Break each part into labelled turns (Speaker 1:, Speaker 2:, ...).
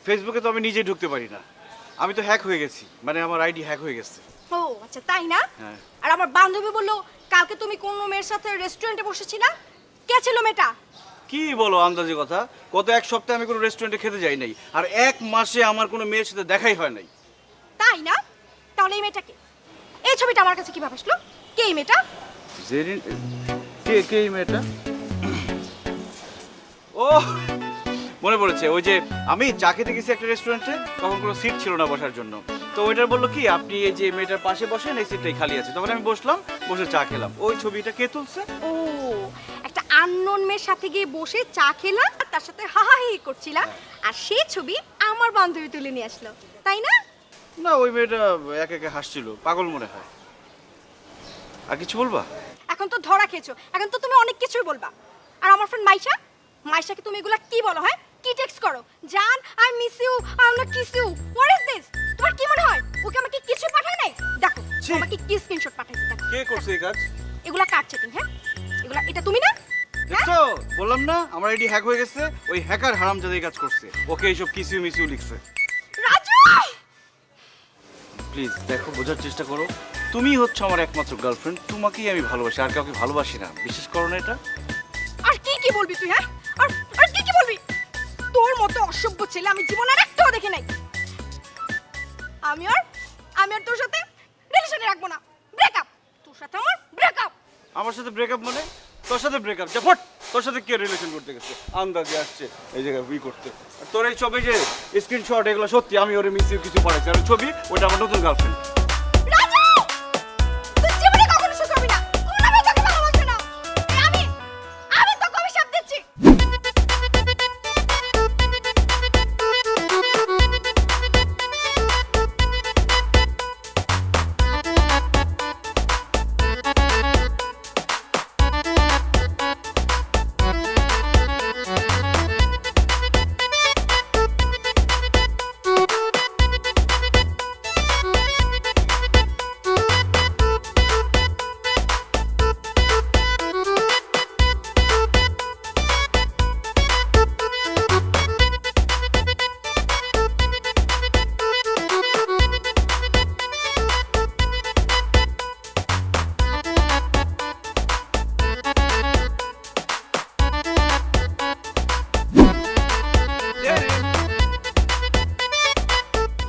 Speaker 1: ফেসবুকে তো আমি নিজেই ঢুকতে পারি না, আমি তো হ্যাক হয়ে গেছি, মানে আমার আইডি হ্যাক হয়ে গেছে।
Speaker 2: ও আচ্ছা, তাই না?
Speaker 1: হ্যাঁ।
Speaker 2: আর আমার বান্ধবী বললো কালকে তুমি কোন মেয়ের সাথে রেস্টুরেন্টে বসেছিলা, কে ছিল মেয়েটা?
Speaker 1: কি বলো আন্দাজে কথা, গত এক সপ্তাহে আমি কোনো রেস্টুরেন্টে খেতে যাই নাই, আর এক মাসে আমার কোনো মেয়ের সাথে দেখাই হয় নাই।
Speaker 2: তাই না? তাহলে এই মেয়েটাকে, এই ছবিটা আমার কাছে কিভাবে আসলো? কে এই মেয়েটা?
Speaker 1: জেরিন, কে কে এই মেয়েটা? ও মনে পড়েছে, ওই যে আমি চা খেতে গেছি একটা রেস্টুরেন্টে, তখন কোনো সিট ছিল না বসার জন্য, তো ওইটার বললো কি আপনি এই যে মেয়েটার পাশে বসেন, এই সিটটাই খালি আছে, তখন আমি বসলাম, বসে চা খেলাম। ওই ছবিটা কে তুলছে?
Speaker 2: ও, একটা আননোন মেয়ের সাথে গিয়ে বসে চা খেলাম আর তার সাথে হাহাহি করছিলাম, আর সেই ছবি আমার বান্ধবী তুলে নিয়ে আসলো, তাই না?
Speaker 1: না, ওই মেয়েটা একা একা হাসছিল, পাগল মনে হয়। আর কিছু বলবা?
Speaker 2: এখন তো ধরা খেয়েছো, এখন তো তুমি অনেক কিছুই বলবা। আর আমার ফ্রেন্ড মাইশা, মাইশাকে তুমি এগুলা কি বলো? হ্যাঁ, কি টেক্সট করো? জান, I miss you, I am not kiss you, what is this? তোমার কি মনে হয় ওকে আমাকে কিছু পাঠায় নাই? দেখো
Speaker 1: ছি।
Speaker 2: আমাকে কি স্ক্রিনশট পাঠাইছে, দেখো।
Speaker 1: কে করছে এই কাজ?
Speaker 2: এগুলা কার চেকিং? হ্যাঁ, এগুলা, এটা তুমি না?
Speaker 1: দেখছো, বললাম না আমার আইডি হ্যাক হয়ে গেছে, ওই হ্যাকার হারামজাদা এই কাজ করছে, ওকে এইসব কিসিউ মিসিউ লিখছে।
Speaker 2: রাজু,
Speaker 1: প্লিজ দেখো, বোঝার চেষ্টা করো, তুমি হচ্ছে আমার একমাত্র গার্লফ্রেন্ড, তোমাকেই আমি ভালোবাসি, আর কাউকে ভালোবাসি না, বিশ্বাস করো না এটা?
Speaker 2: আর কি কি বলবি তুই? হ্যাঁ, আর কি কি বলবি? তোর মতো অসভ্য ছেলে আমি জীবনে আর একটাও দেখি নাই। আমি আর তোর সাথে রিলেশনে রাখবো না, ব্রেকআপ। তোর সাথে আমার ব্রেকআপ।
Speaker 1: আমার সাথে ব্রেকআপ মানে? তোর সাথে ব্রেকআপ? জাফট, তোর সাথে কে রিলেশন করতে গেছে? আন্দাজে আসছে এই জায়গায় বই করতে। আর তোর এই ছবি যে স্ক্রিনশট, এগুলো সত্যি আমি ওরে মিস কিছু পাঠাইছি, আর ওই ছবি ওটা আমার নতুন গার্লফ্রেন্ড।
Speaker 2: রাজু, তুই জীবনে কখনো সুখ পাবি না, কোনো মেয়ে তোকে ভালোবাসবে না। এই আমি তোকে অভিশাপ দিচ্ছি।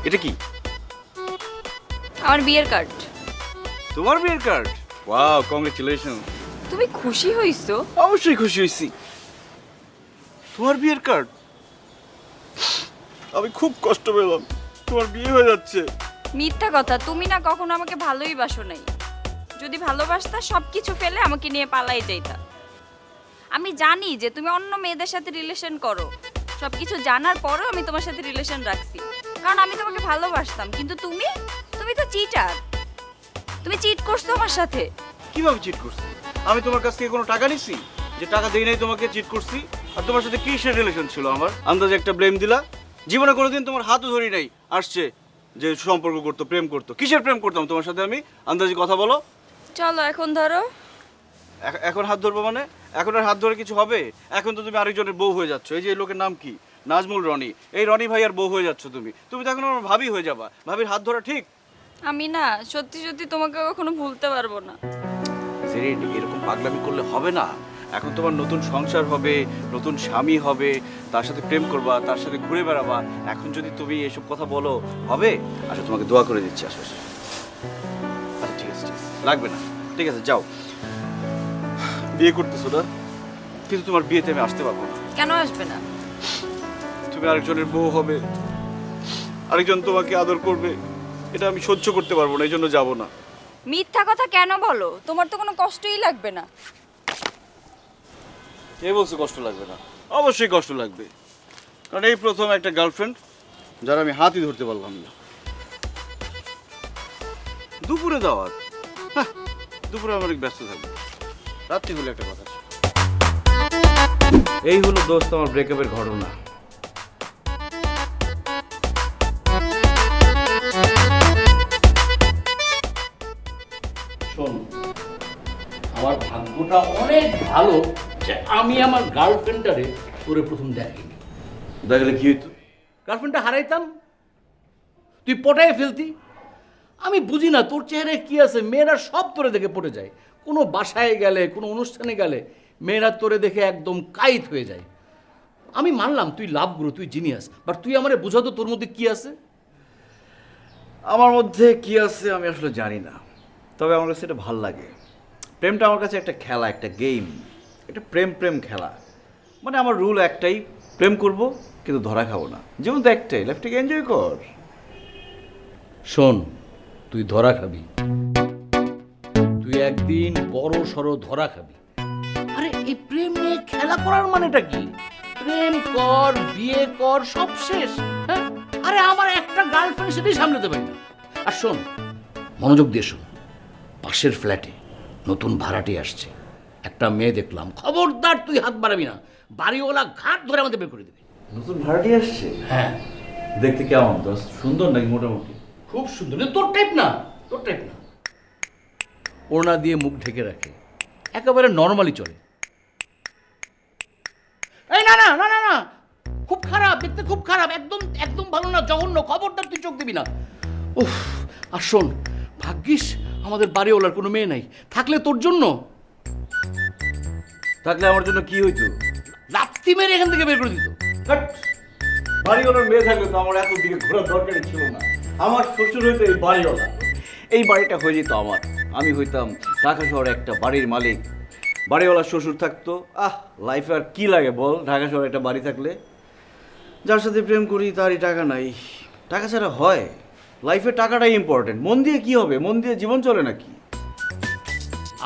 Speaker 1: এটা কি?
Speaker 3: আমার বিয়ের কার্ড।
Speaker 1: তোমার বিয়ের কার্ড? Wow, congratulation.
Speaker 3: তুমি খুশি হইছো?
Speaker 1: অবশ্যই খুশি হয়েছি। তোমার বিয়ের কার্ড? আমি খুব কষ্ট পেলাম, তোমার বিয়ে হয়ে যাচ্ছে।
Speaker 3: মিথ্যা কথা, তুমি না কখনো আমাকে ভালোই বাসো নাই। যদি ভালোবাসতা সবকিছু ফেলে আমাকে নিয়ে পালাই যাইতা। আমি জানি যে তুমি অন্য মেয়েদের সাথে রিলেশন করো, সবকিছু জানার পরেও আমি তোমার সাথে রিলেশন রাখছি, কারণ আমি তোমাকে ভালোবাসতাম। কিন্তু তুমি তো চিটার, তুমি চিট করছো আমার সাথে।
Speaker 1: কিভাবে চিট করছি? আমি তোমার কাছ থেকে কোনো টাকা নিছি? যে টাকা দেই নাই তোমাকে চিট করছি? আর তোমার সাথে কিসের রিলেশন ছিল আমার? আন্দাজে একটা ব্লেম দিলা। জীবনে কোনোদিন তোমার হাতও ধরি নাই, আসছে যে সম্পর্ক করতো, প্রেম করতো। কিসের প্রেম করতাম তোমার সাথে আমি? আন্দাজে কথা বলো।
Speaker 3: চলো এখন ধরো।
Speaker 1: এখন হাত ধরবো মানে? এখন আর হাত ধরে কিছু হবে? এখন তো তুমি আরেকজনের বউ হয়ে যাচ্ছ। এই যে এই লোকের নাম কি? নাজমুল রনি। এই রনি ভাইয়ার বউ হয়ে যাচ্ছ তুমি। তুমি তো এখন আমার ভাবি হয়ে যাবা। ভাবির হাত ধরা ঠিক?
Speaker 3: আমি না সত্যি সত্যি তোমাকে কখনো ভুলতে পারবো না।
Speaker 1: জেরিন, এরকম পাগলামি করলে হবে না। এখন তোমার নতুন সংসার হবে, নতুন স্বামী হবে, তার সাথে প্রেম করবা, তার সাথে ঘুরে বেড়াবা। এখন যদি তুমি এসব কথা বলো হবে? আচ্ছা, তোমাকে দোয়া করে দিচ্ছি আশেপাশে। আচ্ছা ঠিক আছে, ঠিক আছে, লাগবে না, ঠিক আছে, যাও। বিয়ে করতেছো না, কিন্তু তোমার বিয়েতে আমি আসতে পারবো না।
Speaker 3: কেন আসবে না?
Speaker 1: তুমি আরেকজনের বউ হবে, আরেকজন তোমাকে আদর করবে, এটা আমি সহ্য করতে পারবো না, এই জন্য যাবো না।
Speaker 3: মিথ্যা কথা কেন বলো? তোমার তো কোনো কষ্টই লাগবে না।
Speaker 1: কে বলছে কষ্ট লাগবে না? অবশ্যই কষ্ট লাগবে, কারণ এই প্রথম একটা গার্লফ্রেন্ড যারা আমি হাতই ধরতে পারলাম না। দুপুরে দাওয়াত, দুপুরে আমি অনেক ব্যস্ত থাকবো, রাত্রি হলে একটা কথা। এই হলো দোস্ত আমার ব্রেকআপের ঘটনা।
Speaker 4: শোন, আমার ভাগ্যটা অনেক ভালো যে আমি আমার গার্লফ্রেন্ডটারে তোরে প্রথম দেখিনি।
Speaker 1: দেখলে কি হইতো?
Speaker 4: গার্লফ্রেন্ডটা হারাইতাম, তুই পটায় ফেলতি। আমি বুঝি না তোর চেহারায় কি আছে, মেয়েরা সব তোরে দেখে পটে যায়। কোনো বাসায় গেলে, কোনো অনুষ্ঠানে গেলে মেয়েরা তোরে দেখে একদম কাইত হয়ে যায়। আমি মানলাম তুই লাভ গুরু, তুই জিনিয়াস, বাট তুই আমারে বুঝাতো তোর মধ্যে কি আছে।
Speaker 1: আমার মধ্যে কি আছে আমি আসলে জানি না, তবে আমার কাছে এটা ভাল লাগে। প্রেমটা আমার কাছে একটা খেলা, একটা গেম, একটা প্রেম খেলা। মানে আমার রুল একটাই, প্রেম করব কিন্তু ধরা খাবো না। যেমন তো একটাই, লাইফটাকে এনজয় কর।
Speaker 4: শোন, তুই ধরা খাবি, তুই একদিন বড় সড়ো ধরা খাবি। আরে এই প্রেম নিয়ে খেলা করার মানেটা কি? প্রেম কর, বিয়ে কর, সব শেষ। হ্যাঁ, আরে আমার একটা গার্লফ্রেন্ড সেটাই সামলাতে পারি না। আর শোন, মনোযোগ দিয়ে শোন, পাশের ফ্ল্যাটে নতুন ভাড়াটি আসছে, একটা মেয়ে দেখলাম, খবরদার তুই হাত বাড়াবি না, বাড়িওয়ালা ঘাট ধরে আমাদের বের করে দেবে।
Speaker 1: নতুন ভাড়াটি আসছে?
Speaker 4: হ্যাঁ,
Speaker 1: দেখতে কেমন? তো সুন্দর নাকি? মোটামুটি
Speaker 4: খুব সুন্দর, কিন্তু তোর টাইপ না, তোর টাইপ না। ওড়না দিয়ে মুখ ঢেকে রাখে, একেবারে নর্মালি চলে। এই না না না না না, খুব খারাপ দেখতে, খুব খারাপ, একদম একদম ভালো না, জঘন্য, খবরদার তুই চোখ দিবি না। উফ, আর শোন, ভাগ্যিস আমাদের বাড়িওয়ালার কোনো মেয়ে নাই, থাকলে তোর জন্য,
Speaker 1: থাকলে আমার জন্য কি হইতো?
Speaker 4: লাত্তি মেরে এখান থেকে বের করে দিত।
Speaker 1: বাট বাড়িওয়ালার মেয়ে থাকলে তো আমার এত দিকে ঘোরার দরকারই ছিল না। আমার শ্বশুর হইতো এই বাড়িওয়ালা, এই বাড়িটা হয়ে যেত আমার, আমি হইতাম ঢাকা শহরে একটা বাড়ির মালিক। বাড়িওয়ালার শ্বশুর থাকতো। লাইফে আর কি লাগে বল, ঢাকা শহরে একটা বাড়ি থাকলে। যার সাথে প্রেম করি তারই টাকা নাই। টাকা ছাড়া হয়? লাইফে টাকাটাই ইম্পর্টেন্ট। মন দিয়ে কি হবে? মন দিয়ে জীবন চলে নাকি?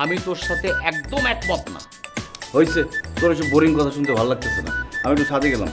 Speaker 4: আমি তোর সাথে একদম একমত না।
Speaker 1: হয়েছে, তোর এসব বোরিং কথা শুনতে ভালো লাগতেছে না, আমি একটু ছাদে গেলাম।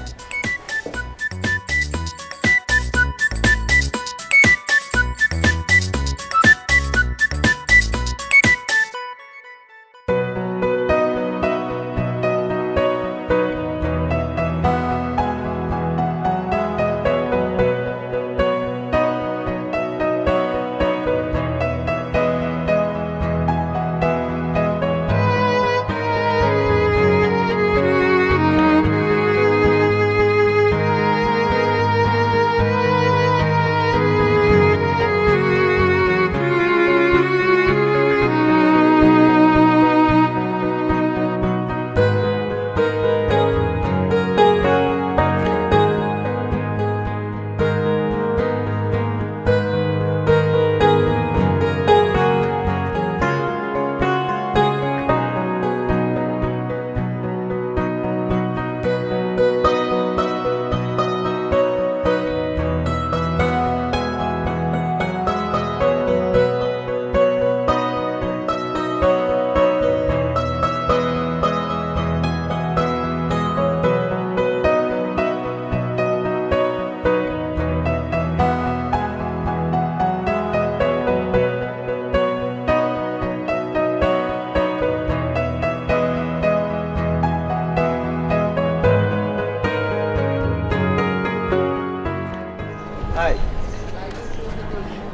Speaker 1: হাই,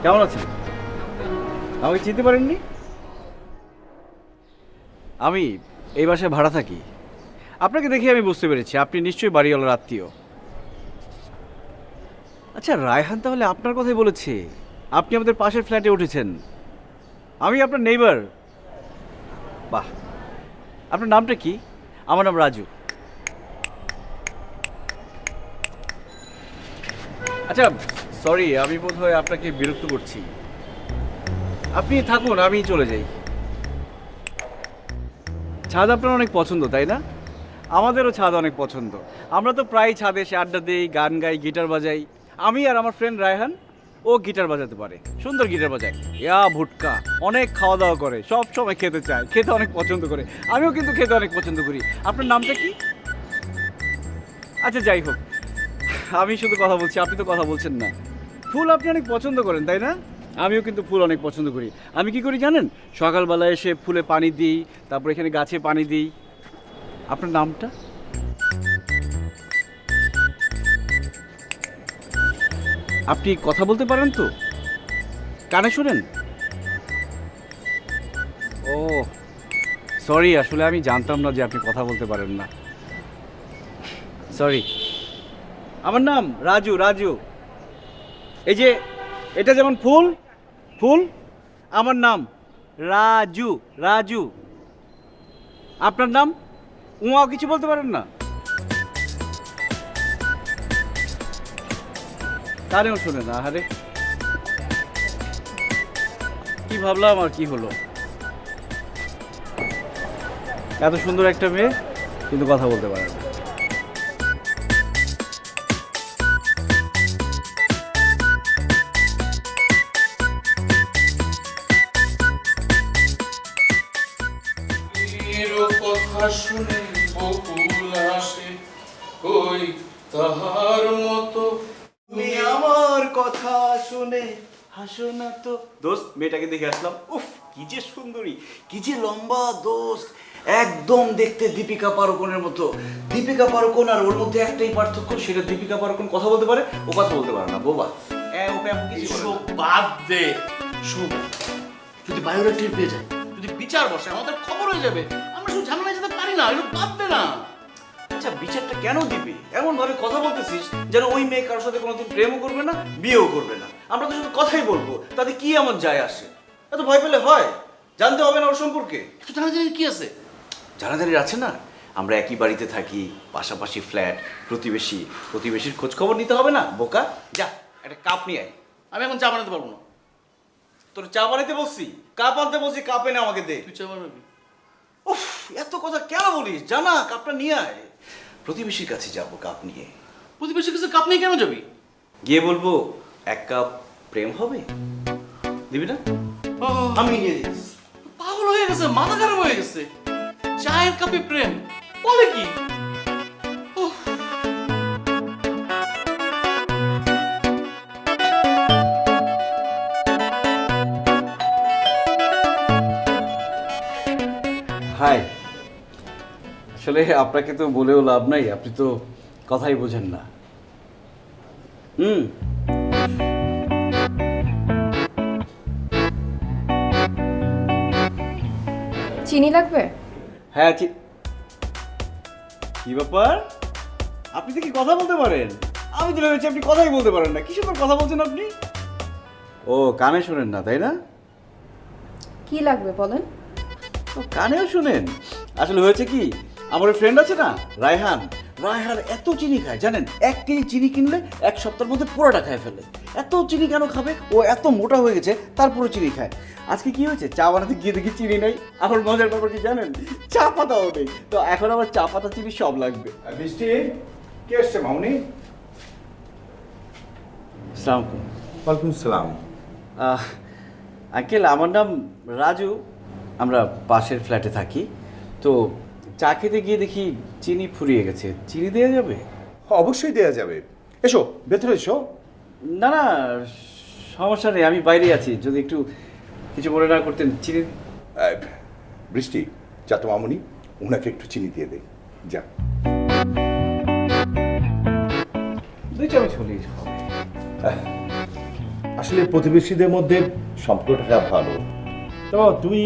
Speaker 1: কেমন আছেন? আমাকে চিনতে পারেননি? আমি এই বাসায় ভাড়া থাকি। আপনাকে দেখে আমি বুঝতে পেরেছি আপনি নিশ্চয়ই বাড়িওয়ালার আত্মীয়। আচ্ছা, রায়হান তাহলে আপনার কথাই বলেছে, আপনি আমাদের পাশের ফ্ল্যাটে উঠেছেন। আমি আপনার নেইবার। বাহ, আপনার নামটা কি? আমার নাম রাজু। আচ্ছা, সরি, আমি বোধহয় আপনাকে বিরক্ত করছি। আপনি থাকুন, আমি চলে যাই। ছাদ আপনার অনেক পছন্দ, তাই না? আমাদেরও ছাদ অনেক পছন্দ। আমরা তো প্রায় ছাদে এসে আড্ডা দিই, গান গাই, গিটার বাজাই। আমি আর আমার ফ্রেন্ড রায়হান, ও গিটার বাজাতে পারে, সুন্দর গিটার বাজায়। ভুটকা, অনেক খাওয়া দাওয়া করে, সব সময় খেতে চায়, খেতে অনেক পছন্দ করে। আমিও কিন্তু খেতে অনেক পছন্দ করি। আপনার নামটা কি? আচ্ছা, যাই হোক, আমি শুধু কথা বলছি, আপনি তো কথা বলছেন না। ফুল আপনি অনেক পছন্দ করেন, তাই না? আমিও কিন্তু ফুল অনেক পছন্দ করি। আমি কি করি জানেন? সকালবেলা এসে ফুলে পানি দিই, তারপর এখানে গাছে পানি দিই। আপনার নামটা? আপনি কথা বলতে পারেন তো? কানে শোনেন? ও সরি, আসলে আমি জানতাম না যে আপনি কথা বলতে পারেন না। সরি। আমার নাম রাজু। রাজু, এই যে এটা যেমন ফুল, ফুল, আমার নাম রাজু। রাজু, আপনার নাম? উমাও কিছু বলতে পারেন না? তারেও শোনে না। আরে কি ভাবলাম আর কি হলো। এত সুন্দর একটা মেয়ে কিন্তু কথা বলতে পারে না।
Speaker 5: কথা শুনে বকুল আসে, কই তাহার মতো।
Speaker 1: তুমি আমার কথা শুনে হাসো না তো। দোস্ত, মেয়েটাকে দেখে আসলাম। উফ, কি যে সুন্দরী, কি যে লম্বা দোস্ত, একদম দেখতে দীপিকা পাড়ুকোনের মতো। দীপিকা পাড়ুকোন আর ওর মধ্যে একটাই পার্থক্য, সেটা দীপিকা পাড়ুকোন কথা বলতে পারে, ও কথা বলতে পারে না। বোবা, ওকে এমন কিছু বলে
Speaker 5: এসব
Speaker 1: না।
Speaker 5: বাদ দে। শোন, যদি বায়োডাটা টের পেয়ে যায়, যদি বিচার বসে, আমাদের খবর হয়ে যাবে। আমরা শুধু ঝামেলায় যেতে পারি না, এগুলো বাদ দে না।
Speaker 1: আচ্ছা, বিচারটা কেন দিবি? এমন ভাবে কথা বলতেছিস যেন ওই মেয়ে কারোর সাথে কোনোদিন প্রেমও করবে না, বিয়েও করবে না। আমরা তো শুধু কথাই বলবো, তাতে কি এমন যায় আসে? এত ভয় পেলে হয়? জানতে হবে না ওর সম্পর্কে?
Speaker 5: একটু জানাজানি কি আছে?
Speaker 1: জানাজানির আছে না? আমরা একই বাড়িতে থাকি, পাশাপাশি ফ্ল্যাট, প্রতিবেশী। প্রতিবেশীর খোঁজ খবর নিতে হবে না? বোকা, যা একটা কাপ নিয়ে আয়।
Speaker 5: আমি এখন চা বানাতে পারবো না।
Speaker 1: তোর চা বানাইতে বলছি, কাপ আনতে বলছি, কাপ এনে আমাকে দে।
Speaker 5: তুই চা বানাবি?
Speaker 1: উফ, এত কথা কেন বলিস? জানা, কাপটা নিয়ে আয়। প্রতিবেশীর কাছে যাবো কাপ নিয়ে।
Speaker 5: প্রতিবেশীর কাছে কাপ নিয়ে কেন যাবি?
Speaker 1: গিয়ে বলবো এক কাপ প্রেম হবে, দিবি না? আমি নিয়ে দিস।
Speaker 5: পাগল হয়ে গেছে, মাথা খারাপ হয়ে গেছে। চায়ের কাপে প্রেম বলে কি? উফ।
Speaker 1: হাই, আসলে আপনাকে তো বলেও লাভ নাই, আপনি তো কথাই বোঝেন না।
Speaker 2: চিনি লাগবে?
Speaker 1: হ্যাঁ, কি ব্যাপার? আপনি তো কি কথা বলতে পারেন? আমি তো ভেবেছি আপনি কথাই বলতে পারেন না। কি সুন্দর কথা বলছেন আপনি। ও, কানে শোনেন না তাই না?
Speaker 2: কি লাগবে বলেন?
Speaker 1: ও, কানেও শুনেন। আসলে হয়েছে কি, আমার ফ্রেন্ড আছে না, রায়হান। রায়হান এত চিনি খায় জানেন, 1 কেজি চিনি কিনলে 1 সপ্তাহের মধ্যে পুরোটা খায় ফেলে। এত চিনি কেন খাবে? ও এত মোটা হয়ে গেছে, তারপরে চিনি খায়। আজকে কি হয়েছে, চা বানাতে গিয়ে দেখি চিনি নেই। আমার মজার ব্যাপার কি জানেন, চা পাতাও নেই। তো এখন আমার চা পাতা চিনি সব লাগবে।
Speaker 6: বৃষ্টি, কে এসছে মামনি?
Speaker 1: সালাম।
Speaker 6: ওয়ালাইকুম সালাম।
Speaker 1: আঙ্কেল, আমার নাম রাজু, আমরা পাশের ফ্ল্যাটে থাকি। তো চা খেতে গিয়ে দেখি চিনি ফুরিয়ে গেছে, চিনি দেওয়া যাবে?
Speaker 6: অবশ্যই দেয়া যাবে, এসো ভেতরে এসো।
Speaker 1: না না, সমস্যা নেই, আমি বাইরে আছি। যদি একটু কিছু মনে না করতেন, চিনি।
Speaker 6: বৃষ্টি, যা তো মামনি, ওনাকে একটু চিনি দিয়ে দে, যা।
Speaker 1: 2 চামচ হলেই হবে।
Speaker 6: আসলে প্রতিবেশীদের মধ্যে সম্পর্কটা ভালো। তো তুমি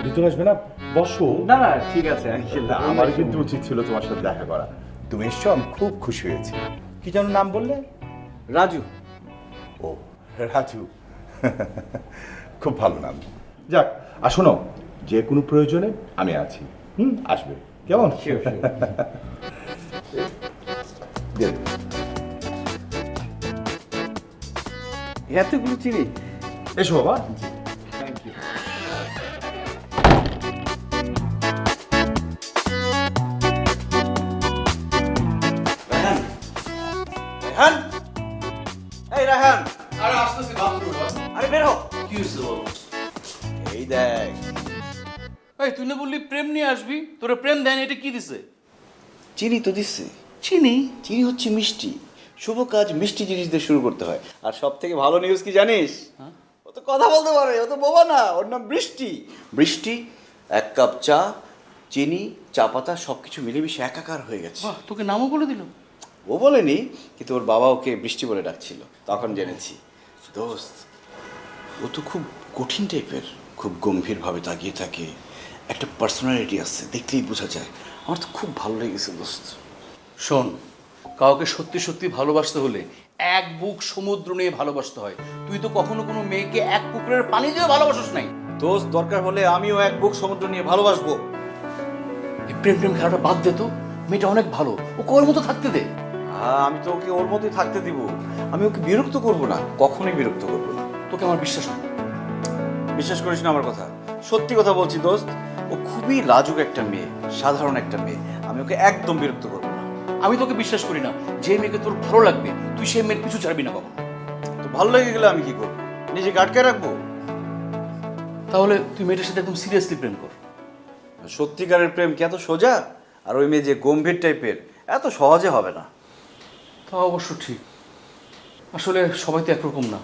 Speaker 6: ভিতরে আসবে না, বসো।
Speaker 1: না না, ঠিক আছে আঙ্কেল।
Speaker 6: আমার কিন্তু উচিত ছিল তোমার সাথে দেখা করা। তুমি এসছো, আমি খুব খুশি হয়েছি। কি যেন নাম বললে?
Speaker 1: রাজু।
Speaker 6: ও, রাজু, খুব ভালো নাম। যাক, আর শোনো, যে কোনো প্রয়োজনে আমি আছি। আসবে কেমন?
Speaker 1: Sure, sure.
Speaker 6: দিয়ে দে।
Speaker 1: এতগুলো চিনি?
Speaker 6: এসো বাবা।
Speaker 1: Thank you. রায়হান, রায়হান, এই রায়হান,
Speaker 5: আরে আসতেছি বাথরুমে।
Speaker 1: আরে বের হও।
Speaker 5: কি হয়েছে বল?
Speaker 1: এই দেখ,
Speaker 5: এই তুই না বললি প্রেম নিয়ে আসবি, তোরে প্রেম দেয়নি, এটা কি দিছে?
Speaker 1: চিনি তো দিচ্ছে।
Speaker 5: চিনি?
Speaker 1: চিনি হচ্ছে মিষ্টি। শুভ কাজ মিষ্টি জিনিস দিয়ে শুরু করতে হয়। আর সব থেকে ভালো নিউজ কি জানিস? ও তো কথা বলতে পারে, ও তো বোবা না। ওর নাম বৃষ্টি। বৃষ্টি 1 কাপ চা, চিনি, চা পাতা সব কিছু মিলেমিশে একাকার হয়ে গেছে।
Speaker 5: বাহ, তোকে নামও বলে দিল?
Speaker 1: ও বলেনি, কিন্তু ওর বাবা ওকে বৃষ্টি বলে ডাকছিল, তখন জেনেছি। দোস্ত, ও তো খুব কঠিন টাইপের, খুব গম্ভীরভাবে তাকিয়ে থাকে, একটা পার্সোনালিটি আছে, দেখলেই বোঝা যায়। আমার তো খুব ভালো লেগেছে দোস্ত।
Speaker 5: শোন, কাউকে সত্যি সত্যি ভালোবাসতে হলে এক বুক সমুদ্র নিয়ে ভালোবাসতে হয়। তুই তো কখনো কোনো মেয়েকে এক পুকুরের পানি দিয়ে ভালোবাসিস নাই।
Speaker 1: দোস্ত, দরকার হলে আমিও এক বুক সমুদ্র নিয়ে ভালোবাসবো।
Speaker 5: এই প্রেম প্রেম খেলাটা বাদ দে তো, মেয়েটা অনেক ভালো, ও ওর মতো থাকতে দে।
Speaker 1: আমি তো ওকে ওর মতোই থাকতে দিব, আমি ওকে বিরক্ত করব না, কখনোই বিরক্ত করব না।
Speaker 5: তোকে আমার বিশ্বাস হয় না।
Speaker 1: বিশ্বাস করিস না আমার কথা? সত্যি কথা বলছি দোস্ত, ও খুবই লাজুক একটা মেয়ে, সাধারণ একটা মেয়ে, আমি ওকে একদম বিরক্ত করব না।
Speaker 5: আমি তোকে বিশ্বাস করি না। যে মেয়েকে তোর ভালো লাগবে তুই সেই মেয়ের পিছু ছাড়বি না কখনো।
Speaker 1: তো ভালো লেগে গেলে আমি কি করব? নিজে আটকে রাখবো?
Speaker 5: তাহলে তুই মেয়েটার সাথে একদম সিরিয়াসলি প্রেম কর।
Speaker 1: সত্যিকারের প্রেম কি এত সোজা? আর ওই মেয়ে যে গম্ভীর টাইপের, এত সহজে হবে না।
Speaker 5: তা অবশ্য ঠিক। আসলে সবাই তো একরকম না।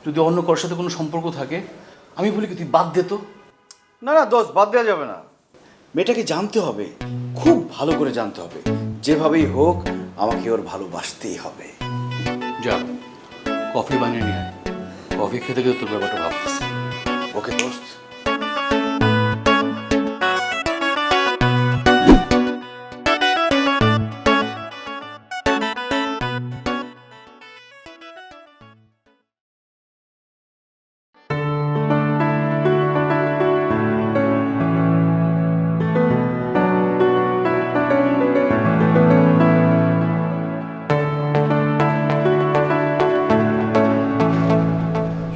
Speaker 5: যদি অন্য কারোর সাথে কোনো সম্পর্ক থাকে, আমি বলি কি তুই বাদ দে তো।
Speaker 1: না না দোস্ত, বাদ দেওয়া যাবে না। মেয়েটাকে জানতে হবে, খুব ভালো করে জানতে হবে। যেভাবেই হোক আমাকে ওর ভালোবাসতেই হবে।
Speaker 5: যা কফি বানিয়ে নিয়ে আয়, কফি খেতে খেতে তোর ব্যাপারটা ভাবতেছি।
Speaker 1: ওকে দোস্ত।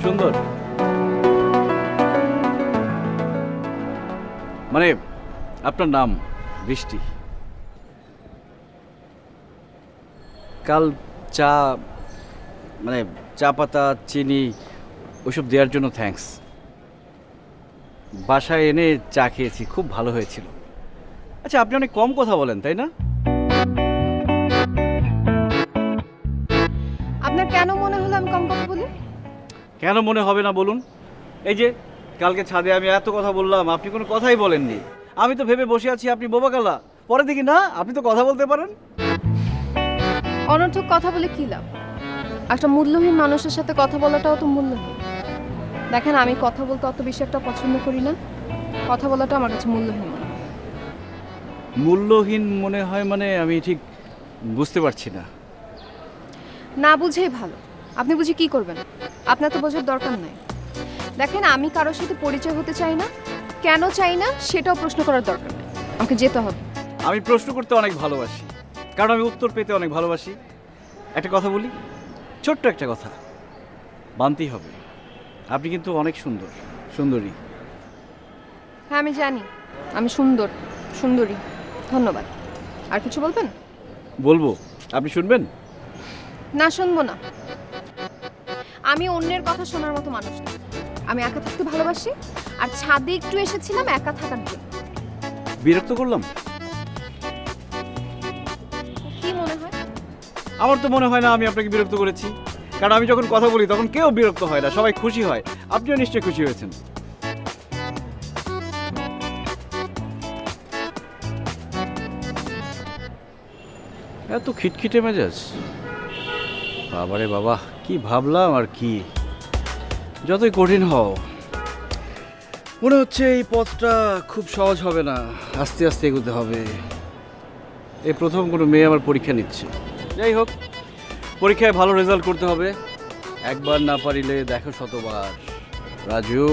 Speaker 1: সুন্দর, মানে আপনার নাম বৃষ্টি। কাল চা, মানে চা পাতা, চিনি ওইসব দেওয়ার জন্য থ্যাঙ্কস। বাসায় এনে চা খেয়েছি, খুব ভালো হয়েছিল। আচ্ছা, আপনি অনেক কম কথা বলেন তাই না?
Speaker 2: আপনার কেন মনে হলো আমি কম কথা বলি?
Speaker 1: কেন মনে হবে না বলুন? এই যে কালকে ছাদে আমি এত কথা বললাম, আপনি কোনো কথাই বলেননি। আমি তো ভেবে বসে আছি আপনি বোবা কালা, পরে দেখি না আপনি তো কথা বলতে পারেন।
Speaker 2: অনর্থক কথা বলে কি লাভ? একটা মূল্যহীন মানুষের সাথে কথা বলাটাও তো মূল্যহীন। দেখেন, আমি কথা বলতে অত বেশি একটা পছন্দ করি না। কথা বলাটা আমার কাছে মূল্যহীন মনে হয়।
Speaker 1: মূল্যহীন মনে হয় মানে আমি ঠিক বুঝতে পারছি না।
Speaker 2: না বুঝেই ভালো। আপনি বুঝে কি করবেন? আপনার তো বোঝার দরকার নাই। দেখেন, আমি কারোর সাথে পরিচয় হতে চাই না। কেন চাই না সেটাও প্রশ্ন করার দরকার নেই, আমাকে যেতে হবে।
Speaker 1: আমি প্রশ্ন করতে অনেক ভালোবাসি, কারণ আমি উত্তর পেতে অনেক ভালোবাসি। একটা কথা বলি, ছোট্ট একটা কথা, মানতেই হবে। আপনি কিন্তু অনেক সুন্দর, সুন্দরী।
Speaker 2: হ্যাঁ, আমি জানি আমি সুন্দর, সুন্দরী। ধন্যবাদ। আর কিছু বলবেন?
Speaker 1: বলবো, আপনি শুনবেন?
Speaker 2: না, শুনবো না। আমি অন্যের কথা শোনার মতো মানুষ না। আমি একা থাকতে ভালোবাসি, আর ছাদে একটু এসেছিলাম একা থাকার জন্য।
Speaker 1: বিরক্ত করলাম?
Speaker 2: কি মনে হয়?
Speaker 1: আমার তো মনে হয় না আমি আপনাকে বিরক্ত করেছি, কারণ আমি যখন কথা বলি তখন কেউ বিরক্ত হয় না, সবাই খুশি হয়। আপনিও নিশ্চয়ই খুশি হয়েছেন। এত খিটখিটে মেজাজ, বাবারে বাবা, কি ভাবলাম আর কি। যতই কঠিন হও, মনে হচ্ছে এই পথটা খুব সহজ হবে না, আস্তে আস্তে এগোতে হবে। এই প্রথম কোনো মেয়ে আমার পরীক্ষা নিচ্ছে। যাই হোক, পরীক্ষায় ভালো রেজাল্ট করতে হবে। একবার না পারিলে দেখো শতবার। রাজু,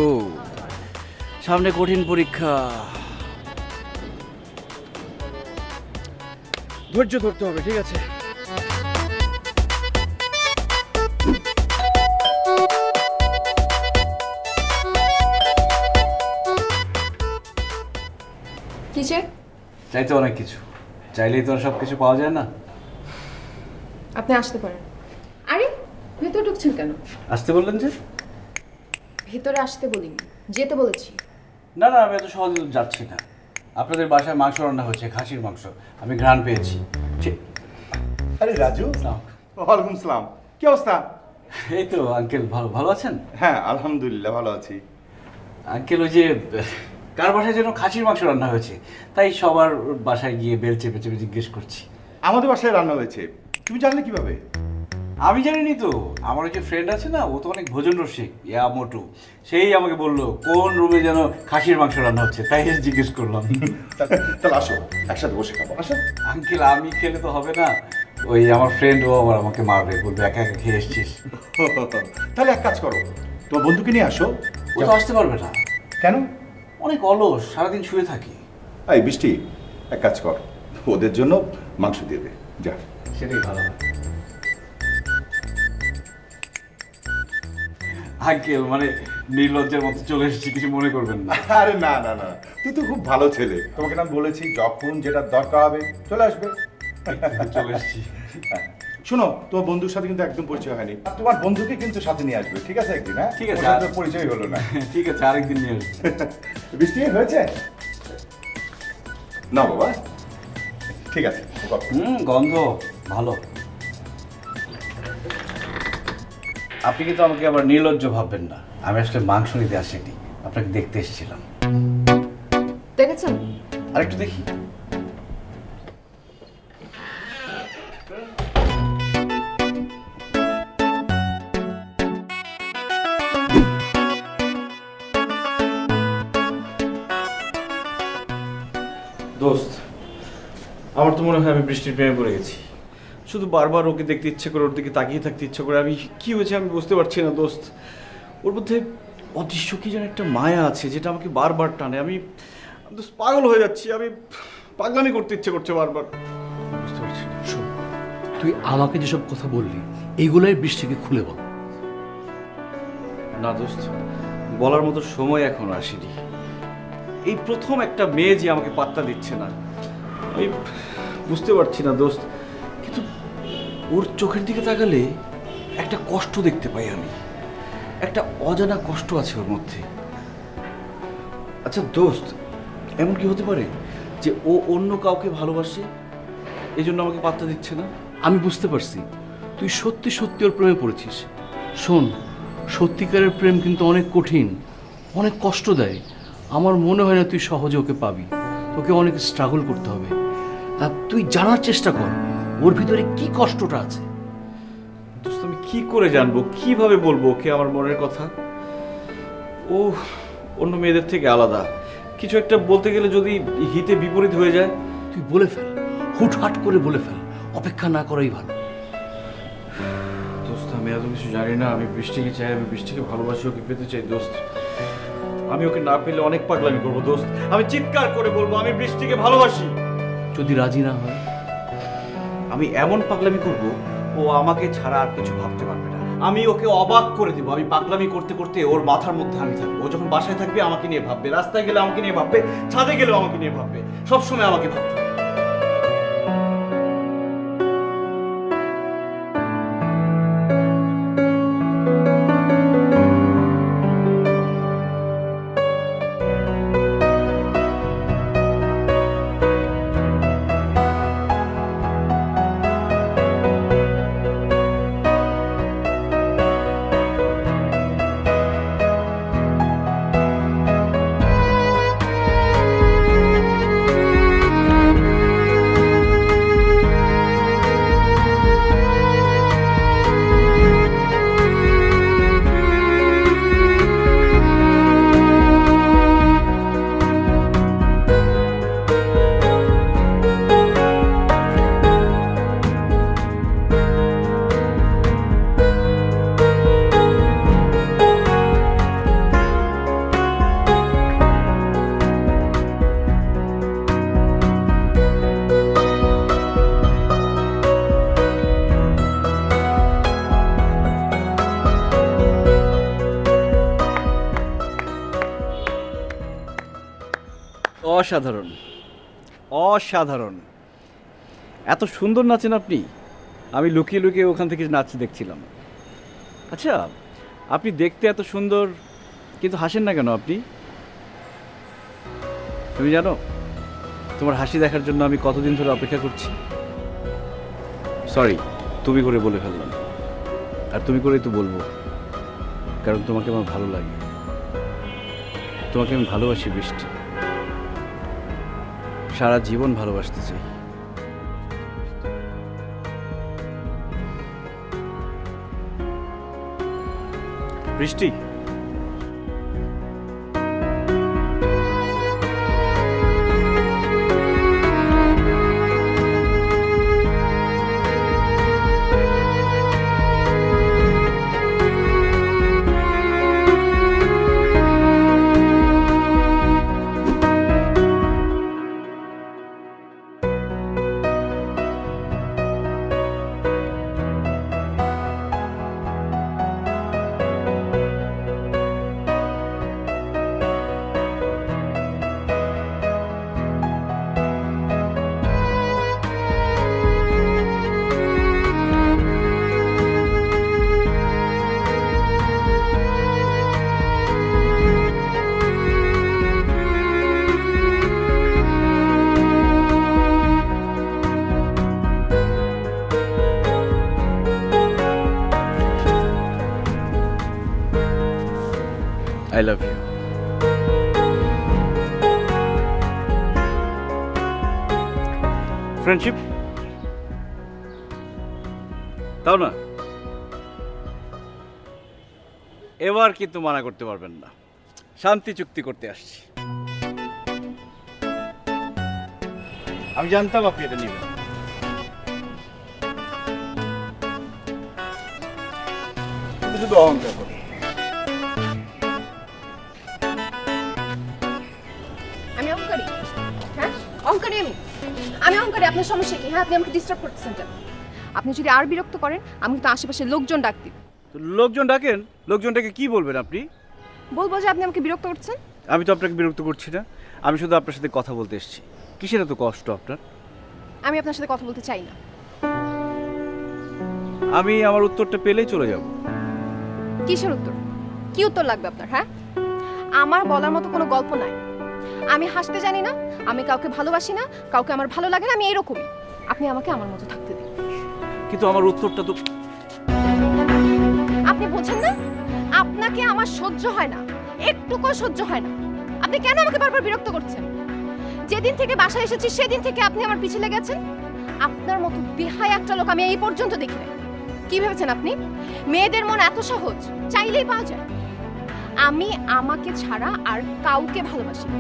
Speaker 1: সামনে কঠিন পরীক্ষা, ধৈর্য ধরতে হবে, ঠিক আছে?
Speaker 2: কি চাই?
Speaker 1: চাইতে অনেক কিছু, চাইলেই তো আর সব কিছু পাওয়া যায় না।
Speaker 2: আপনি আসতে পারেন। আরে, ভেতরে ঢুকছেন কেন?
Speaker 1: আসতে বললেন যে?
Speaker 2: ভেতরে আসতে বলিনি, যেতে বলেছি।
Speaker 1: না না, আমি এত সহজে যাচ্ছি না। আপনাদের বাসায় মাংস রান্না হয়েছে, খাসির মাংস, আমি ঘ্রাণ পেয়েছি।
Speaker 6: আরে রাজু, ওয়ালাইকুম সালাম। কি অবস্থা?
Speaker 1: এই তো আঙ্কেল, ভালো ভালো আছেন?
Speaker 6: হ্যাঁ, আলহামদুলিল্লাহ ভালো আছি।
Speaker 1: আঙ্কেল, ওই যে কার বাসায় যেন খাসির মাংস রান্না হয়েছে, তাই সবার বাসায় গিয়ে বেল চেপে চেপে জিজ্ঞেস করছি।
Speaker 6: আমাদের বাসায় রান্না হয়েছে, তুমি জানলে কিভাবে?
Speaker 1: আমি জানিনি তো, আমার ওই যে ফ্রেন্ড আছে না, ও তো অনেক ভোজন রসিক, ইয়া মোটু, সেই আমাকে বললো কোন রুমে যেন খাসির মাংস রান্না হচ্ছে, তাই জিজ্ঞেস করলাম।
Speaker 6: তাহলে আসো একসাথে বসে খাবো, আসো।
Speaker 1: আঙ্কেল আমি খেলে তো হবে না, ওই আমার ফ্রেন্ড ও আবার আমাকে মারবে, বলবে একা একা খেয়ে এসছিস।
Speaker 6: তাহলে এক কাজ করো, তোমার বন্ধুকে নিয়ে আসো।
Speaker 1: ও তো আসতে পারবে না,
Speaker 6: কেন?
Speaker 1: অনেক অলস, সারাদিন শুয়ে থাকি।
Speaker 6: এই বৃষ্টি, এক কাজ কর, ওদের জন্য মাংস দিয়ে দে, যা।
Speaker 1: সেটাই ভালো হয়। আঙ্কেল মানে নির্লজ্জের মতো চলে এসেছি, কিছু মনে করবেন না।
Speaker 6: আরে না না না, তুই তো খুব ভালো ছেলে, তোমাকে না বলেছি যখন যেটা দরকার হবে চলে আসবে।
Speaker 1: চলে এসেছি।
Speaker 6: শোনো, তোমার বন্ধুর সাথে কিন্তু একদম পরিচয় হয়নি, আর তোমার বন্ধুকে কিন্তু সাথে নিয়ে আসবে, ঠিক আছে একদিন? হ্যাঁ
Speaker 1: ঠিক আছে।
Speaker 6: ওর সাথে পরিচয় হলো না।
Speaker 1: ঠিক আছে, আরেকদিন নিয়ে আসছি।
Speaker 6: বৃষ্টি হয়েছে না বাবা? ঠিক আছে,
Speaker 1: গন্ধ ভালো। আপনি কিন্তু আমাকে আবার নির্লজ্জ ভাববেন না, আমি আসলে মাংস নিতে আসিনি, আপনাকে দেখতে এসেছিলাম।
Speaker 2: দেখেছেন?
Speaker 1: আরেকটু দেখি।
Speaker 7: দোস্ত, আমার তো মনে হয় আমি বৃষ্টির প্রেমে পড়ে গেছি। শুধু বারবার ওকে দেখতে ইচ্ছে করে, ওর দিকে তাকিয়ে থাকতে ইচ্ছে করে। আমি কি হয়েছে আমি বুঝতে পারছি না দোস্ত। ওর মধ্যে অদৃশ্য কি যেন একটা মায়া আছে যেটা আমাকে বারবার টানে। আমি দোস্ত পাগল হয়ে যাচ্ছি, আমি পাগলামি করতে ইচ্ছে করছে বারবার। বুঝতে পারছি না।
Speaker 4: শোন, তুই আমাকে যেসব কথা বললি এইগুলোই বৃষ্টিকে খুলে বল।
Speaker 7: না দোস্ত, বলার মতো সময় এখনো আসেনি। এই প্রথম একটা মেয়ে যে আমাকে পাত্তা দিচ্ছে না, আমি বুঝতে পারছি না দোস্ত। কিন্তু ওর চোখের দিকে তাকালে একটা কষ্ট দেখতে পাই আমি, একটা অজানা কষ্ট আছে ওর মধ্যে। আচ্ছা দোস্ত, এমন কি হতে পারে যে ও অন্য কাউকে ভালোবাসে, এই জন্য আমাকে পাত্তা দিচ্ছে না?
Speaker 4: আমি বুঝতে পারছি তুই সত্যি সত্যি ওর প্রেমে পড়েছিস। শোন, সত্যিকারের প্রেম কিন্তু অনেক কঠিন, অনেক কষ্ট দেয়। আমার মনে হয় না তুই সহজে ওকে পাবি, তোকে অনেক স্ট্রাগল করতে হবে। আর তুই জানার চেষ্টা কর ওর ভিতরে কি কষ্টটা আছে।
Speaker 7: দোস্ত আমি কি করে জানবো, কিভাবে বলবো ওকে আমার মনের কথা? ও অন্য মেয়েদের থেকে আলাদা, কিছু একটা বলতে গেলে যদি হিতে বিপরীত হয়ে যায়।
Speaker 4: তুই বলে ফেল, হুটহাট করে বলে ফেল, অপেক্ষা না করাই ভালো।
Speaker 7: দোস্ত আমি এত কিছু জানি না, আমি বৃষ্টিকে চাই, আমি বৃষ্টিকে ভালোবাসি, ওকে পেতে চাই দোস্ত। আমি ওকে না পেলে অনেক পাগলামি করবো দোস্ত, আমি চিৎকার করে বলবো আমি বৃষ্টিকে ভালোবাসি।
Speaker 4: যদি রাজি না হয়?
Speaker 7: আমি এমন পাগলামি করব ও আমাকে ছাড়া আর কিছু ভাবতে পারবে না। আমি ওকে অবাক করে দেবো, আমি পাগলামি করতে করতে ওর মাথার মধ্যে আমি থাকবো। ও যখন বাসায় থাকবে আমাকে নিয়ে ভাববে, রাস্তায় গেলে আমাকে নিয়ে ভাববে, ছাদে গেলেও আমাকে নিয়ে ভাববে, সবসময় আমাকে ভাববে। অসাধারণ, অসাধারণ, এত সুন্দর নাচেন আপনি। আমি লুকিয়ে লুকিয়ে ওখান থেকে নাচ দেখছিলাম। আচ্ছা, আপনি দেখতে এত সুন্দর কিন্তু হাসেন না কেন আপনি? তুমি জানো তোমার হাসি দেখার জন্য আমি কতদিন ধরে অপেক্ষা করছি? সরি, তুমি করে বলে ফেললাম। আর তুমি করেই তো বলবো, কারণ তোমাকে আমার ভালো লাগে। তোমাকে আমি ভালোবাসি বৃষ্টি, সারা জীবন ভালোবাসতে চাই।
Speaker 1: বৃষ্টি, I love you. ফ্রেন্ডশিপ তাও না, এবার কিন্তু মানা করতে পারবেন না, শান্তি চুক্তি করতে আসছি। আমি জানতাম আপনি এটা নেবেন। শুধু শুধু অহংকার করে।
Speaker 2: আমি অহংকারী? হ্যাঁ, অহংকারী আমি? আমি অহংকারী? আপনার সমস্যা কি? হ্যাঁ, আপনি আমাকে ডিস্টার্ব করতেছেন কেন? আপনি যদি আর বিরক্ত করেন, আমি কিন্তু আশেপাশের লোকজন ডাক দিব।
Speaker 1: তো লোকজন ডাকেন, লোকজনটাকে কি বলবেন আপনি?
Speaker 2: বলবো যে আপনি আমাকে বিরক্ত করছেন।
Speaker 1: আমি তো আপনাকে বিরক্ত করছি না, আমি শুধু আপনার সাথে কথা বলতে এসেছি। কিসের এত কষ্ট আপনার?
Speaker 2: আমি আপনার সাথে কথা বলতে চাই না।
Speaker 1: আমি আমার উত্তরটা পেলেই চলে যাব।
Speaker 2: কিসের উত্তর? কি উত্তর লাগবে আপনার? হ্যাঁ, আমার বলার মতো কোনো গল্প নাই। আমি হাসতে জানি না, আমি কাউকে ভালোবাসি না, কাউকে আমার ভালো লাগে না, আমি এরকমই। আপনি আমাকে আমার মতো থাকতে দিন।
Speaker 1: কিন্তু আমার উত্তরটা তো
Speaker 2: আপনি বোঝেন না? আপনাকে আমার সহ্য হয় না, একটুকু সহ্য হয় না। আপনি কেন আমাকে বারবার বিরক্ত করছেন? যেদিন থেকে বাসায় এসেছি সেদিন থেকে আপনি আমার পিছে লেগেছেন। আপনার মতো বেহায়া একটা লোক আমি এই পর্যন্ত দেখি নাই। কি ভেবেছেন আপনি? মেয়েদের মন এত সহজ, চাইলেই পাওয়া যায়? আমি আমাকে ছাড়া আর কাউকে ভালোবাসি না।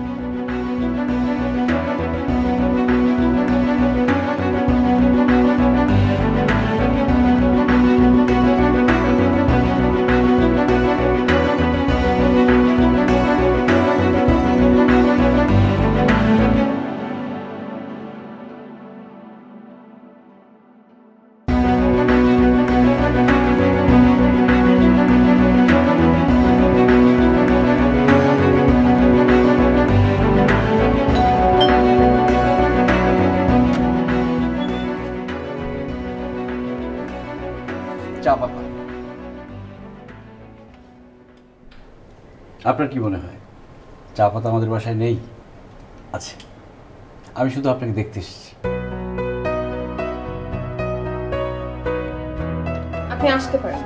Speaker 1: চা পাপা। আপনার কি মনে হয় চা পাতা আমাদের বাসায় নেই? আছে, আমি শুধু আপনাকে দেখতে এসেছি।
Speaker 2: আপনি আসতে পারেন।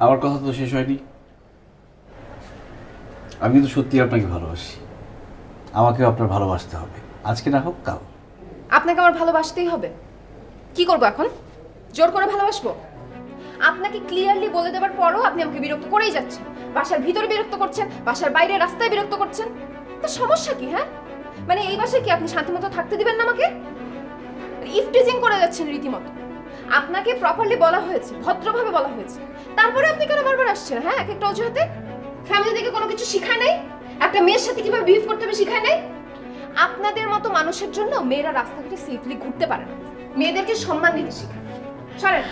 Speaker 1: আমার কথা তো শেষ হয়নি। আমি কিন্তু সত্যি আপনাকে ভালোবাসি, আমাকেও আপনার ভালোবাসতে হবে, আজকে না হোক কাল।
Speaker 2: আপনাকে আমার ভালোবাসতেই হবে। কি করবো এখন? জোর করে ভালোবাসবো? আপনাকে ক্লিয়ারলি বলে দেওয়ার পরও আপনি আমাকে বিরক্ত করেই যাচ্ছেন। বাসার ভিতরে বিরক্ত করছেন, বাসার বাইরে রাস্তায় বিরক্ত করছেন। তো সমস্যা কি? হ্যাঁ, মানে এই বাসায় কি আপনি শান্তিমতো থাকতে দিবেন না আমাকে? ইফটিজিং করে যাচ্ছেন রীতিমতো। আপনাকে প্রপারলি বলা হয়েছে, ভদ্রভাবে বলা হয়েছে, তারপরে আপনি কেন বারবার আসছেন? হ্যাঁ, এক একটা অজুহাতে। ফ্যামিলি থেকে কোনো কিছু শিখায় নাই? একটা মেয়ের সাথে কিভাবে বিহেভ করতে হবে শিখায় নাই? আপনাদের মতো মানুষের জন্য মেয়েরা রাস্তাঘাটে সেফলি ঘুরতে পারে না। মেয়েদেরকে সম্মান দিতে শিখায়। সরেন।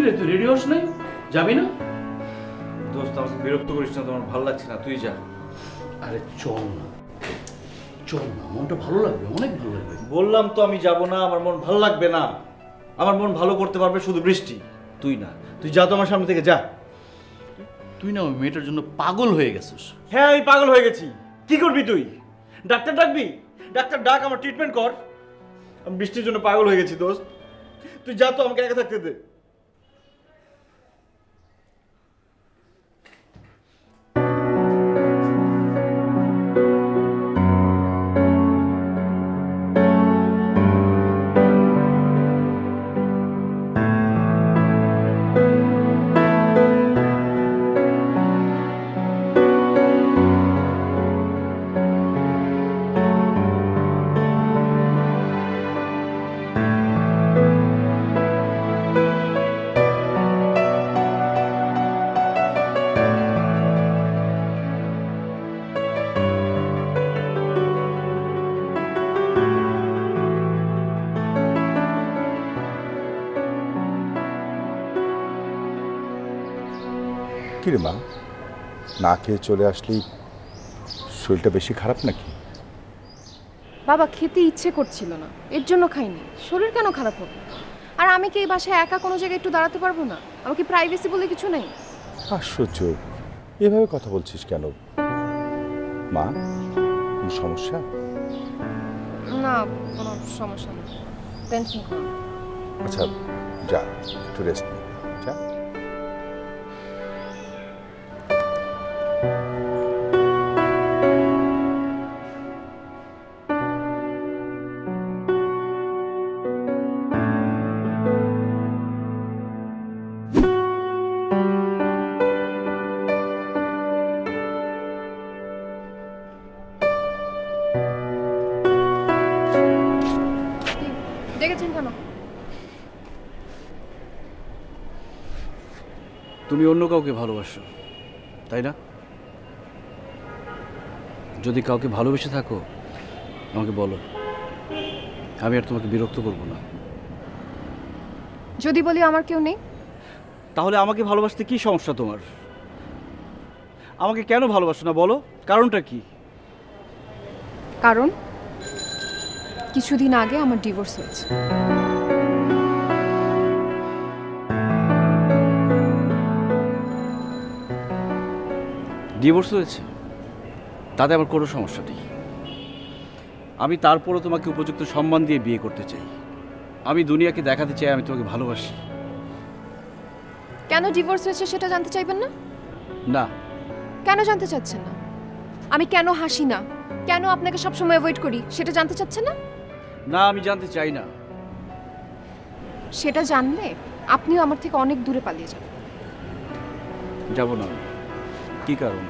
Speaker 4: রে, তুই রেডি হস নাই? যাবি না?
Speaker 7: দোস্ত আমাকে বিরক্ত করিস না, তোমার ভালো লাগছে না, তুই যা।
Speaker 4: আরে চল না, চল না, মনটা ভালো লাগবে, অনেক ভালো লাগবে।
Speaker 7: বললাম তো আমি যাব না, আমার মন ভালো লাগবে না। আমার মন ভালো করতে পারবে শুধু বৃষ্টি, তুই না। তুই যা তো আমার সামনে থেকে যা।
Speaker 4: তুই না ওই মেয়েটার জন্য পাগল হয়ে গেছিস।
Speaker 7: হ্যাঁ আমি পাগল হয়ে গেছি। কি করবি তুই? ডাক্তার ডাকবি? ডাক্তার ডাক, আমার ট্রিটমেন্ট কর। আমি বৃষ্টির জন্য পাগল হয়ে গেছি দোস্ত। তুই যা তো, আমাকে একা থাকতে দে।
Speaker 6: কিরে মা, না খেয়ে চলে আসলি? শরীরটা বেশি খারাপ নাকি?
Speaker 2: বাবা, খেতে ইচ্ছে করছিল না, এর জন্য খাইনি। শরীর কেন খারাপ হবে? আর আমি কি এই বাসায় একা কোনো জায়গায় একটু দাঁড়াতে পারবো না? আমাকে প্রাইভেসি বলে কিছু নেই?
Speaker 6: আশ্চর্য, এভাবে কথা বলছিস কেন মা? কোনো সমস্যা?
Speaker 2: না, কোনো সমস্যা নেই, টেনশন করো না।
Speaker 6: আচ্ছা যা, একটু রেস্ট নে, যা।
Speaker 2: দেখেছেন কেন?
Speaker 7: তুমি অন্য কাউকে ভালোবাসো, তাই না? যদি কাউকে ভালোবেসে থাকো আমাকে বলো, আমি আর তোমাকে বিরক্ত করব না।
Speaker 2: যদি বলি আমার কেউ নেই?
Speaker 7: তাহলে আমাকে ভালোবাসতে কি সমস্যা তোমার? আমাকে কেন ভালোবাসো না বলো, কারণটা কি?
Speaker 2: কারণ কিছুদিন আগে আমার ডিভোর্স হয়েছে।
Speaker 7: ডিভোর্স হয়েছে? তাতে আমার কোনো সমস্যা নেই। আমি তারপরও তোমাকে উপযুক্ত সম্মান দিয়ে বিয়ে করতে চাই। আমি দুনিয়াকে দেখাতে চাই আমি তোমাকে ভালোবাসি।
Speaker 2: কেন ডিভোর্স হয়েছে সেটা জানতে চাইবেন না?
Speaker 7: না।
Speaker 2: কেন জানতে চাচ্ছেন না? আমি কেন হাসি না, কেন আপনাকে সবসময় অ্যাভয়েড করি সেটা জানতে চাচ্ছেন না?
Speaker 7: না, আমি জানতে চাই না।
Speaker 2: সেটা জানলে আপনিও আমার থেকে অনেক দূরে পালিয়ে যাবেন।
Speaker 7: যাব না আমি। কি কারণ?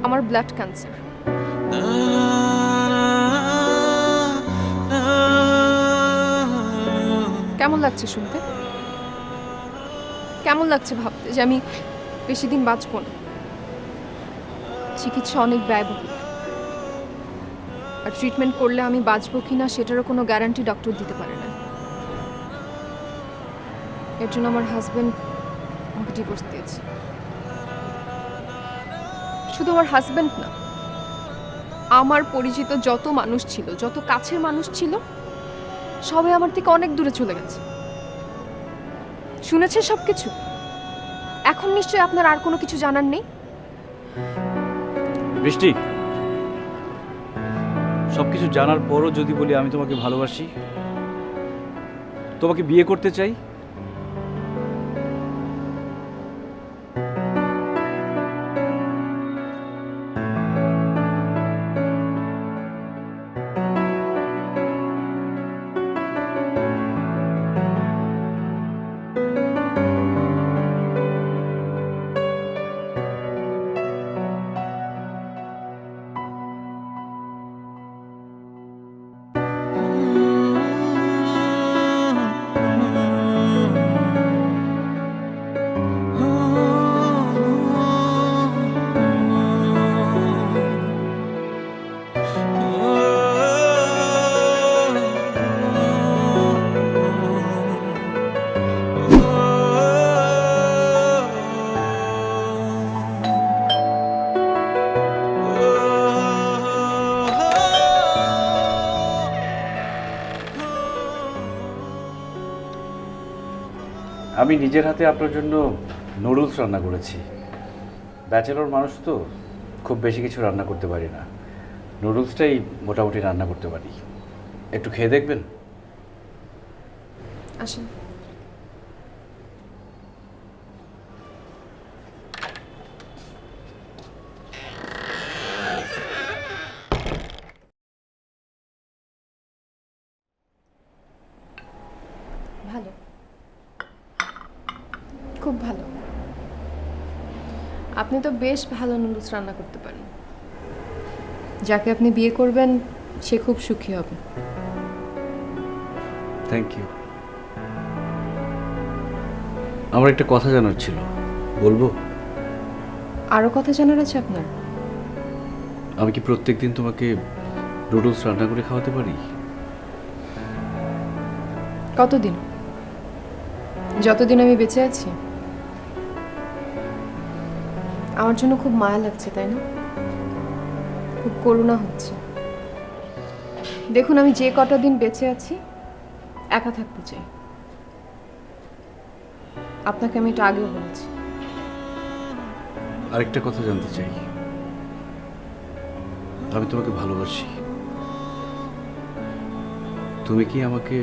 Speaker 2: আমার ব্লাড ক্যান্সার। কেমন লাগছে শুনতে? কেমন লাগছে ভাবতে যে আমি বেশি দিন বাঁচবো না? চিকিৎসা অনেক ব্যয়বহুল, আর ট্রিটমেন্ট করলে আমি বাঁচবো কিনা সেটারও কোনো গ্যারান্টি ডক্টর দিতে পারে না। এর জন্য আমার হাজবেন্ড আমাকে ডিভোর্স দিয়েছে। শুধু আমার হাজবেন্ড না, আমার পরিচিত যত মানুষ ছিল, যত কাছের মানুষ ছিল, সবাই আমার থেকে অনেক দূরে চলে গেছে। শুনেছেন সবকিছু? এখন নিশ্চয়ই আপনার আর কোনো কিছু জানার নেই?
Speaker 7: বৃষ্টি, সবকিছু জানার পরও যদি বলি আমি তোমাকে ভালোবাসি, তোমাকে বিয়ে করতে চাই, আমি নিজের হাতে আপনার জন্য নুডলস রান্না করেছি। ব্যাচেলর মানুষ তো খুব বেশি কিছু রান্না করতে পারি না, নুডলসটাই মোটামুটি রান্না করতে পারি। একটু খেয়ে দেখবেন?
Speaker 8: আসেন। ভালো, খুব ভালো। আপনি তো বেশ ভালো নুডলস রান্না করতে পারেন। যাকে আপনি বিয়ে করবেন সে খুব সুখী হবে।
Speaker 7: Thank you. আমার একটা কথা জানার ছিল, বলবো?
Speaker 8: আরও কথা জানার আছে আপনার?
Speaker 7: আমি কি প্রত্যেকদিন তোমাকে নুডলস রান্না করে খাওয়াতে পারি?
Speaker 8: কতদিন? যতদিন আমি বেঁচে আছি। আমার জন্য খুব মায়া লাগছে, তাই না? খুব করুণা হচ্ছে। দেখুন, আমি যে কটা দিন বেঁচে আছি একা থাকতে চাই। আপনাকে আমি এটা আগেও বলেছি।
Speaker 7: আরেকটা কথা জানতে চাই, আমি তোমাকে ভালোবাসি। তুমি কি আমাকে?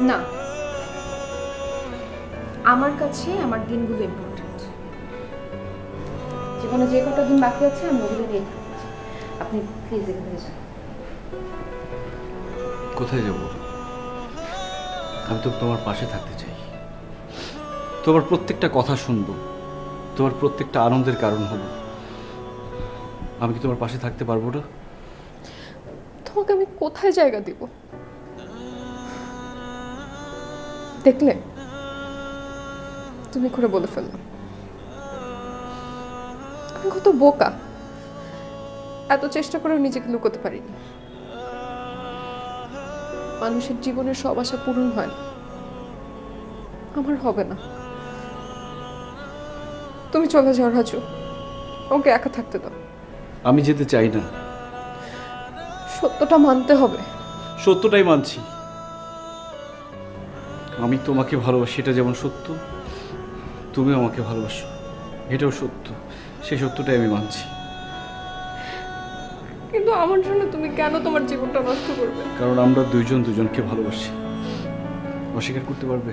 Speaker 8: না, আমার কাছে আমার দিনগুলো ইম্পর্টেন্ট। জীবনে যে কটা দিন বাকি আছে আমি ওগুলো নিয়ে থাকতে চাই। আপনি প্লিজ এখান থেকে যান।
Speaker 7: কোথায় যাব? আমি তো তোমার পাশে থাকতে চাই, তোমার প্রত্যেকটা কথা শুনবো, তোমার প্রত্যেকটা আনন্দের কারণ হব। আমি কি তোমার পাশে থাকতে পারবো না?
Speaker 8: তোমাকে আমি কোথায় জায়গা দিব? দেখলে তুমি করে বলে ফেললাম। আমি কত বোকা, এত চেষ্টা করেও নিজেকে লুকোতে পারিনি। মানুষের জীবনের সব আশা পূরণ হয় না, আমার হবে না। তুমি চলে যাও রাজু, ওকে একা থাকতে দাও।
Speaker 7: আমি যেতে চাই না।
Speaker 8: সত্যটা মানতে হবে।
Speaker 7: সত্যটাই মানছি। আমি তোমাকে ভালোবাসি, এটা যেমন সত্য, তুমিও আমাকে ভালোবাসো, এটাও সত্য। সেই সত্যটাই আমি মানছি।
Speaker 8: কিন্তু আমার জন্য তুমি কেন তোমার জীবনটা নষ্ট করবে?
Speaker 7: কারণ আমরা দুইজন দুজনকে ভালোবাসি। অস্বীকার করতে পারবে?